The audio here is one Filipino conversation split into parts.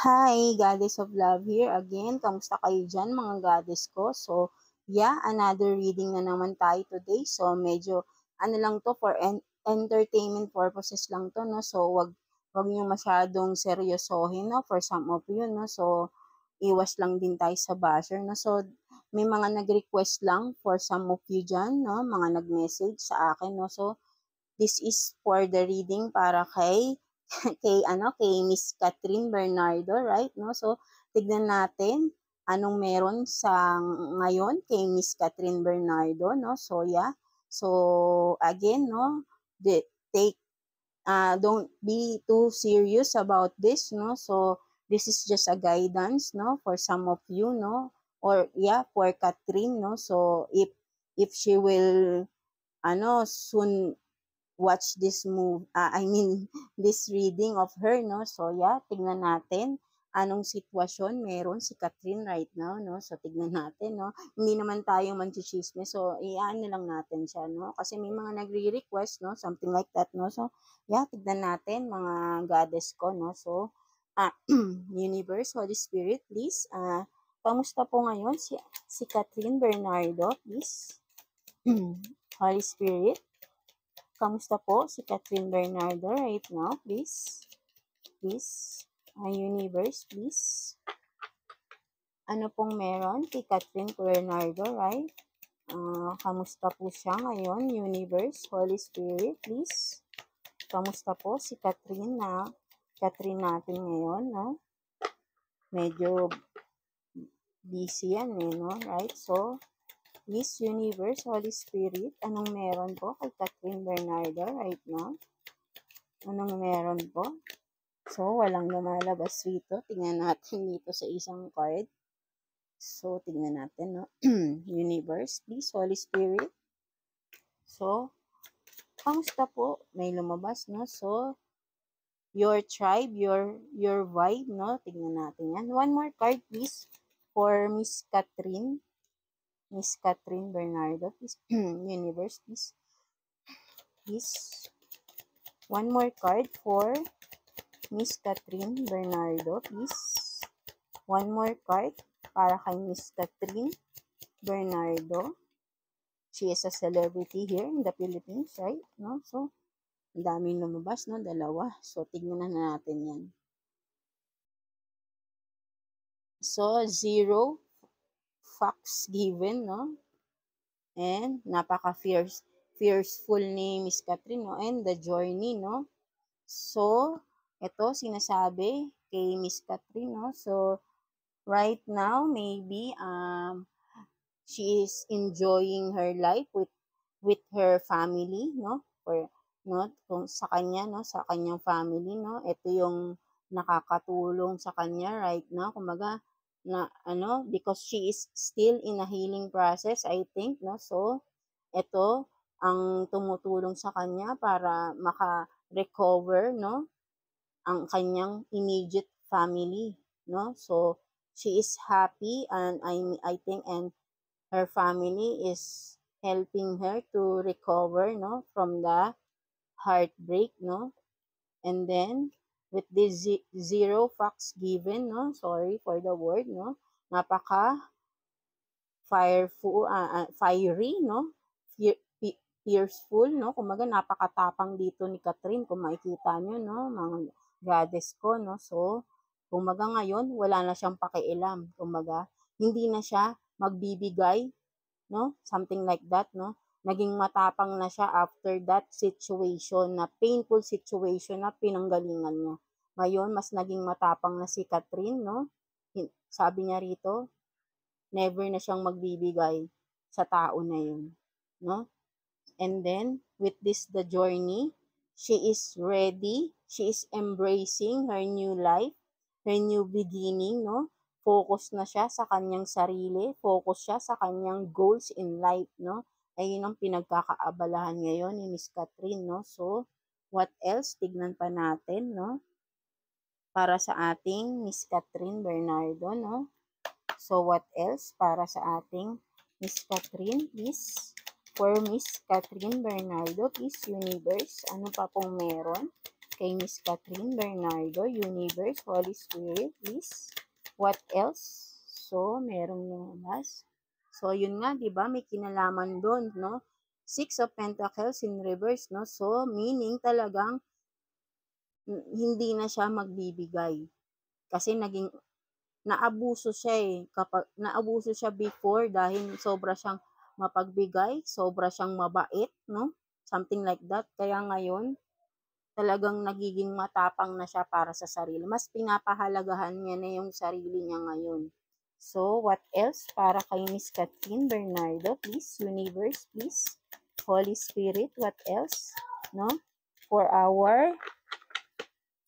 Hi, Goddess of Love here again. Kamusta kayo dyan, mga goddess ko? So, yeah, another reading na naman tayo today. So, medyo, ano lang to, for entertainment purposes lang to, no? So, wag nyo masyadong seryosohin, no? For some of you, no? So, iwas lang din tayo sa basher, no? So, may mga nag-request lang for some of you dyan, no? Mga nag-message sa akin, no? So, this is for the reading para kay kay Miss Catherine Bernardo, right? No? So, tignan natin anong meron sa ngayon kay Miss Catherine Bernardo, no? So, yeah. So, again, no, take don't be too serious about this, no? So, this is just a guidance, no, for some of you, no? Or yeah, for Catherine, no? So, if she will soon watch this this reading of her, no? So, yeah, tignan natin anong sitwasyon meron si Catherine right now, no? So, tignan natin, no? Hindi naman tayo manchichismis, so, iaan na lang natin siya, no? Kasi may mga nagre-request, no? Something like that, no? So, yeah, tignan natin, mga goddess ko, no? So, Universe, Holy Spirit, please, kamusta po ngayon si Catherine Bernardo, please? Holy Spirit, kamusta po si Catherine Bernardo right now, please? Please. Universe, please. Ano pong meron kay Catherine Bernardo, right? Kamusta po siya ngayon, Universe, Holy Spirit, please? Kamusta po si Catherine natin ngayon, no? Medyo busy yan no? Right? So, Miss Universe, Holy Spirit, anong meron po kay Catherine Bernardo right now? Anong meron po? So, walang lumalabas rito. Tingnan natin dito sa isang card. So, tingnan natin, no? Universe, please, Holy Spirit. So, kamusta po? May lumabas, no? So, your tribe, your vibe, no? Tingnan natin yan. One more card, please, for Miss Catherine. Miss Catherine Bernardo, please. Universe, please. Please. One more card for Miss Catherine Bernardo, please. One more card para kay Miss Catherine Bernardo. She is a celebrity here in the Philippines, right? No? So, ang daming lumabas, no? Dalawa. So, tignan na natin yan. So, 0 facts given, no? And fearful ni Miss Catherine, no? And the journey, no? So, ito sinasabi kay Miss Catherine, no? So, right now, maybe, she is enjoying her life with her family, no? Or no, kung sa kanya, no, sa kanyang family, no? Ito yung nakakatulong sa kanya right now, kumbaga because she is still in a healing process, I think, no? So, ito ang tumutulong sa kanya para maka-recover, no? Ang kanyang immediate family, no? So, she is happy and I think and her family is helping her to recover, no, from the heartbreak, no. And then with this 0 facts given, no, sorry for the word, no, napaka fiery, no, fierceful, no, kumaga napakatapang dito ni Catherine, kung makikita nyo, no, mga goddess ko, no. So, kumaga ngayon, wala na siyang pakialam, kumaga hindi na siya magbibigay, no? Something like that, no? Naging matapang na siya after that situation, na painful situation na pinanggalingan niya. Ngayon, mas naging matapang na si Catherine, no? Sabi niya rito, never na siyang magbibigay sa tao na yun, no? And then, with this, the journey, she is ready, she is embracing her new life, her new beginning, no? Focus na siya sa kanyang sarili, focus siya sa kanyang goals in life, no? Ayun ang pinagkakaabalahan ngayon ni Miss Catherine, no? So, what else? Tignan pa natin, no? Para sa ating Miss Catherine Bernardo, no? So, what else para sa ating Miss Catherine, please? For Miss Catherine Bernardo, please, Universe, ano pa pong meron kay Miss Catherine Bernardo, Universe, Holy Spirit, please. What else? So, merong lumabas. So, yun nga, di ba? May kinalaman doon, no? Six of Pentacles in reverse, no? So, meaning talagang hindi na siya magbibigay. Kasi naging naabuso siya kapag naabuso siya before dahil sobra siyang mapagbigay, sobra siyang mabait, no? Something like that. Kaya ngayon, talagang nagiging matapang na siya para sa sarili. Mas pinapahalagahan niya na yung sarili niya ngayon. So, what else para kay Miss Catherine Bernardo? Please, Universe, please. Holy Spirit, what else? No? For our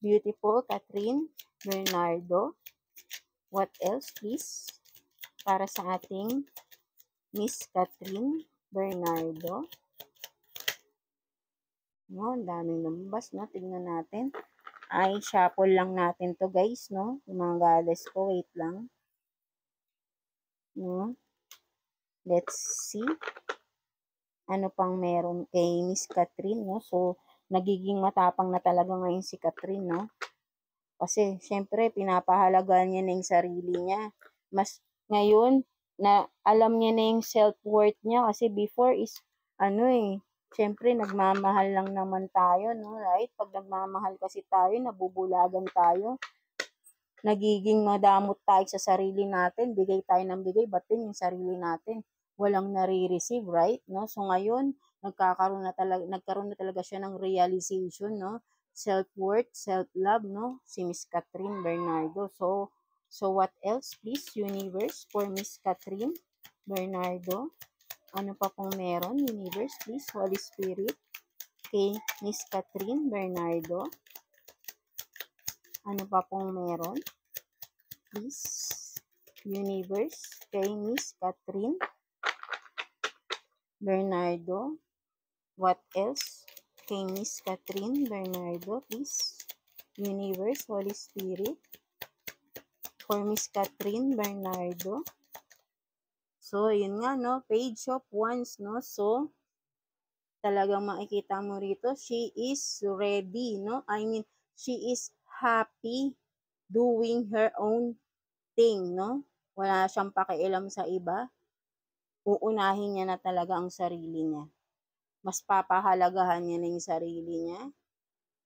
beautiful Catherine Bernardo. What else, please? Para sa ating Miss Catherine Bernardo. No, ang daming lumabas, no? Tignan natin. Ay, shuffle lang natin to, guys, no? Yung mga goddess ko, wait lang. No? Let's see. Ano pang meron kay Miss Catherine, no? So, nagiging matapang na talaga ngayon si Catherine, no? Kasi, syempre, pinapahalagaan niya na yung sarili niya. Mas, ngayon, na alam niya na yung self-worth niya. Kasi before is, syempre, nagmamahal lang naman tayo, no? Right? Pag nagmamahal kasi tayo, nabubulagan tayo. Nagiging madamot tayo sa sarili natin. Bigay tayo ng bigay, ba't din yung sarili natin? Walang nare-receive, right? No? So, ngayon, nagkaroon na talaga siya ng realization, no? Self-worth, self-love, no? Si Miss Catherine Bernardo. So what else, please, Universe, for Miss Catherine Bernardo? Ano pa pong meron, Universe, please, Holy Spirit, kay Miss Catherine Bernardo? Ano pa pong meron? Please, Universe, kay Miss Catherine Bernardo. What else? Kay Miss Catherine Bernardo, please. Universe, Holy Spirit, for Miss Catherine Bernardo. So, yun nga, no? Page of Wands, no? So, talagang makikita mo rito, she is ready, no? I mean, she is happy doing her own thing, no? Wala siyang pakialam sa iba. Uunahin niya na talaga ang sarili niya. Mas papahalagahan niya na yung sarili niya.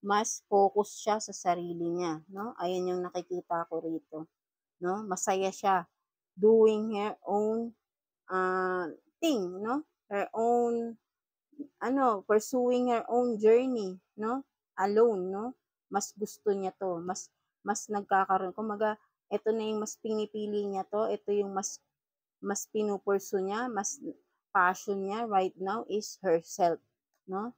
Mas focus siya sa sarili niya, no? Ayan yung nakikita ko rito, no? Masaya siya doing her own thing, no? Her own pursuing her own journey, no? Alone, no? Mas gusto niya to, mas nagkakaroon, kumaga, ito na yung mas pinipili niya to, ito yung mas pinupursu niya, mas passion niya right now is herself, no?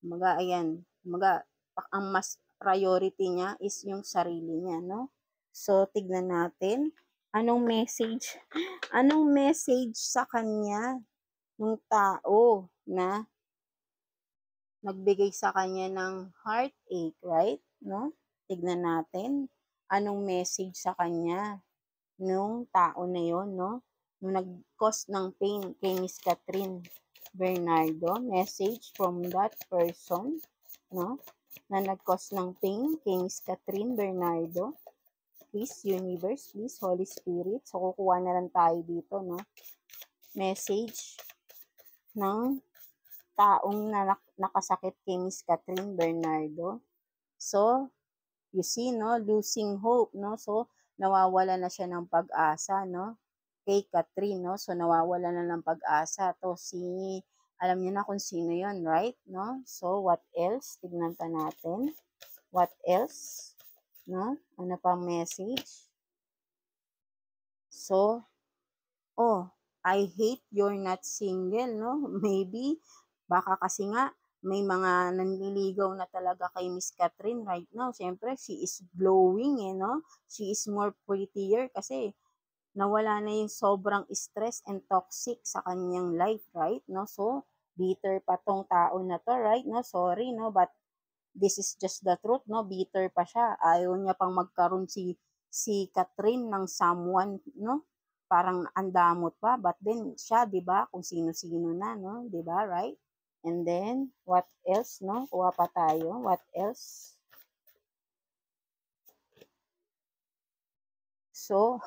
Kumaga, ayan, kumaga, ang mas priority niya is yung sarili niya, no? So, tignan natin, anong message sa kanya ng tao na nagbigay sa kanya ng heartache, right? No? Tignan natin, anong message sa kanya nung tao na yon, no? Nung nag-cause ng pain kay Miss Catherine Bernardo, message from that person, no? Na nag-cause ng pain kay Miss Catherine Bernardo. Please, Universe, please, Holy Spirit. So, kukuha na lang tayo dito, no? Message ng taong nakasakit kay Miss Catherine Bernardo. So, you see, no? Losing hope, no? So, nawawala na siya ng pag-asa, no? Kay Catherine, no? So, nawawala na ng pag-asa. To, alam niyo na kung sino yon, right? No? So, what else? Tignan pa natin. What else? No? Ano pang message? So, I hate you're not single, no? Maybe, baka kasi nga, may mga nanliligaw na talaga kay Miss Catherine right now. Siyempre, she is glowing, no? She is more prettier kasi nawala na yung sobrang stress and toxic sa kanyang life, right? No? So, bitter pa tong tao na to, right? No? Sorry, no? But this is just the truth, no? Bitter pa siya. Ayaw niya pang magkaroon si Catherine ng someone, no? Parang andamot pa. But then, siya, di ba? Kung sino-sino na, no? Di ba? Right? And then, what else, no? Kuha pa tayo. What else? So,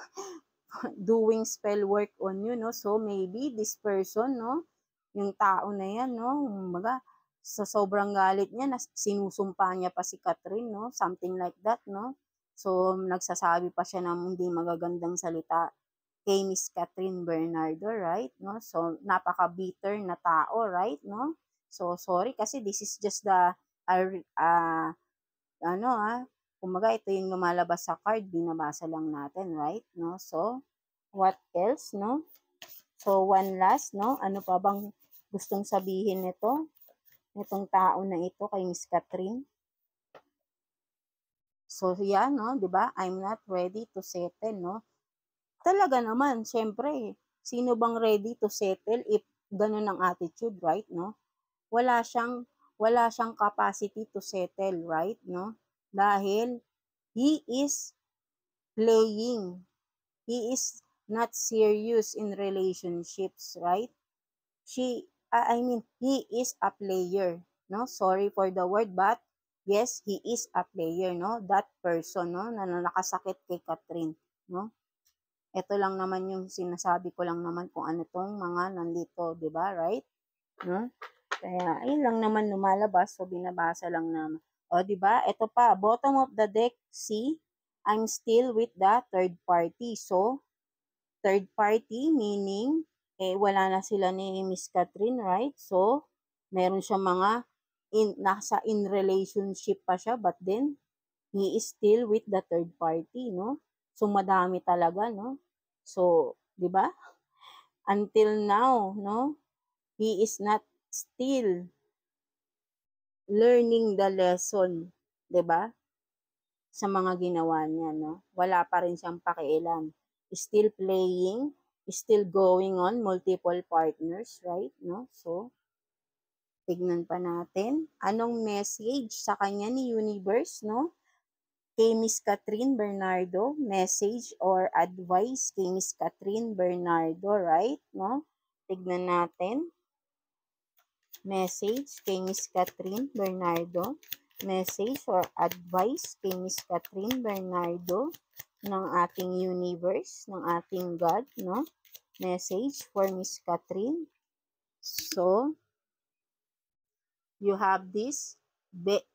doing spell work on you, no? So, maybe this person, no? Yung tao na yan, no? Kumbaga, sa sobrang galit niya, sinusumpa niya pa si Catherine, no? Something like that, no? So, nagsasabi pa siya ng hindi magagandang salita kay Miss Catherine Bernardo, right? No? So, napaka-bitter na tao, right? No? So, sorry kasi this is just the, ano kumbaga ito yung lumalabas sa card, binabasa lang natin, right? No? So, what else, no? So, one last, no? Ano pa bang gustong sabihin nito? Itong tao na ito kay Miss Catherine? So, yan, no? 'Di ba? I'm not ready to settle, no? Talaga naman, syempre, sino bang ready to settle if ganun ang attitude, right, no? Wala siyang wala siyang capacity to settle, right, no? Dahil he is playing. He is not serious in relationships, right? He is a player, no? Sorry for the word, but yes, he is a player, no? That person, no, na nakasakit kay Catherine, no? Ito lang naman yung sinasabi ko lang naman kung ano tong mga nandito, 'di ba? Right? No? Kaya ayun lang naman lumalabas, so binabasa lang naman. O 'di ba? Ito pa, bottom of the deck, see, I'm still with the third party. So, third party meaning wala na sila ni Miss Catherine, right? So, meron siyang mga nasa in relationship pa siya, but then he is still with the third party, no? So, madami talaga, no? So, 'di ba? Until now, no? He is not still learning the lesson, 'di ba? Sa mga ginawa niya, no? Wala pa rin siyang pakialam. Still playing, still going on multiple partners, right? No? So, tignan pa natin anong message sa kanya ni Universe, no? Kay Miss Catherine Bernardo, message or advice kay Miss Catherine Bernardo, right? No? Tignan natin. Message kay Miss Catherine Bernardo. Message or advice kay Miss Catherine Bernardo ng ating universe, ng ating God, no? Message for Miss Catherine. So, you have this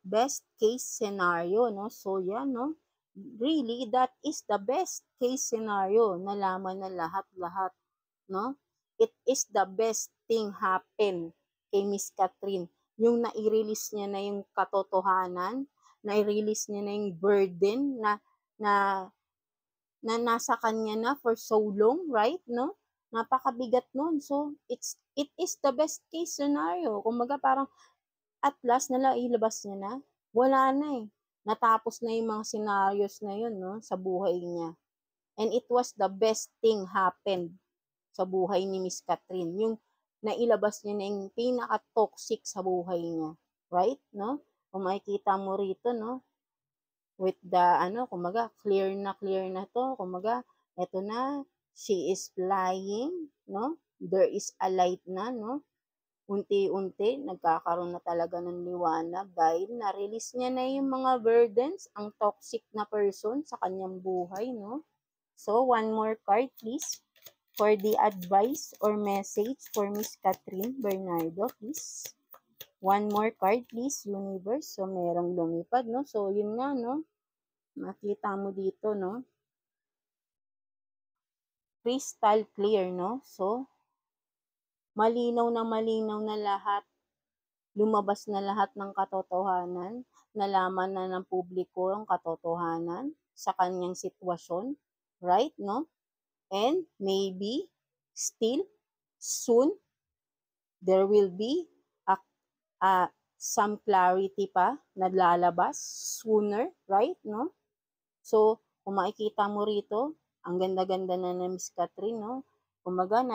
best case scenario, no? So, yan, no? Really, that is the best case scenario. Nalaman na lahat-lahat, no? It is the best thing happen kay Miss Catherine. Yung nai-release niya na yung katotohanan, nai-release niya na yung burden na, na nasa kanya na for so long, right? No? Napakabigat nun. So, it is the best case scenario. Kumbaga parang at last ilabas niya na, wala na eh. Natapos na yung mga scenarios na yun, no, sa buhay niya. And it was the best thing happened sa buhay ni Miss Catherine. Yung nailabas niya na yung pinaka-toxic sa buhay niya. Right? No? Kung makikita mo rito, no, with the, kumaga, clear na to. Kumaga, eto na, she is flying, no? There is a light na, no? Unti-unti, nagkakaroon na talaga ng liwanag dahil na-release niya na yung mga burdens, ang toxic na person sa kanyang buhay, no? So, one more card, please, for the advice or message for Miss Catherine Bernardo, please. One more card, please, Universe. So, merong lumipad, no? So, yun nga, no? Makita mo dito, no? Crystal clear, no? So, malinaw na lahat. Lumabas na lahat ng katotohanan. Nalaman na ng publiko ang katotohanan sa kanyang sitwasyon. Right, no? And maybe, still, soon, there will be some clarity pa na lalabas sooner, right, no? So, kung makikita mo rito, ang ganda-ganda na ni Miss Catherine, no? Kumaga,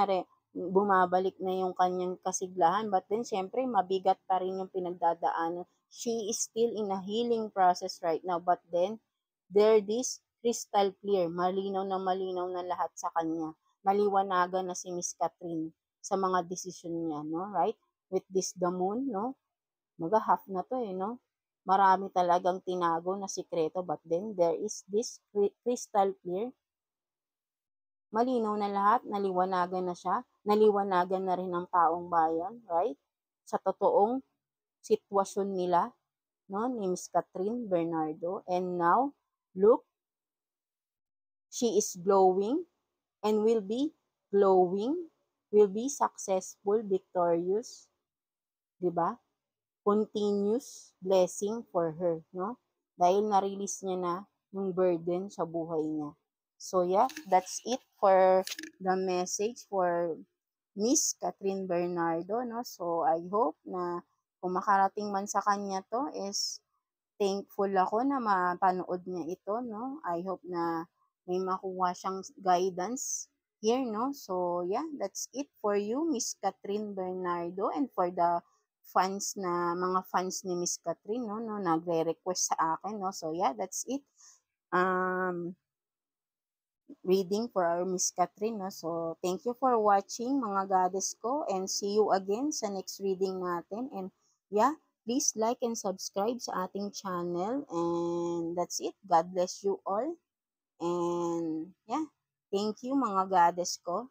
bumabalik na yung kanyang kasiglahan, but then, syempre, mabigat pa rin yung pinagdadaanan. She is still in a healing process right now, but then, there this crystal clear, malinaw na lahat sa kanya. Maliwanagan na si Miss Catherine sa mga desisyon niya, no? Right? With this the moon, no? Half na to eh, no? Marami talagang tinago na sikreto, but then there is this crystal clear malinaw na lahat, naliwanagan na siya, naliwanagan na rin ng taong bayan, right? Sa totoong sitwasyon nila, no, ni Miss Catherine Bernardo. And now, look, she is glowing and glowing, will be successful, victorious, 'di ba? Continuous blessing for her, no? Dahil na-release niya na yung burden sa buhay niya. So yeah, that's it for the message for Miss Catherine Bernardo, no? So I hope na kung makarating man sa kanya to is thankful ako na mapanood niya ito, no? I hope na may makuha siyang guidance here, no? So, yeah, that's it for you, Miss Catherine Bernardo, and for the mga fans ni Miss Catherine, no, nagre-request sa akin, no? So, yeah, that's it. Reading for our Miss Catherine, no? So, thank you for watching, mga goddess ko, and see you again sa next reading natin. And, yeah, please like and subscribe sa ating channel. And that's it. God bless you all. And yeah, thank you mga goddess ko.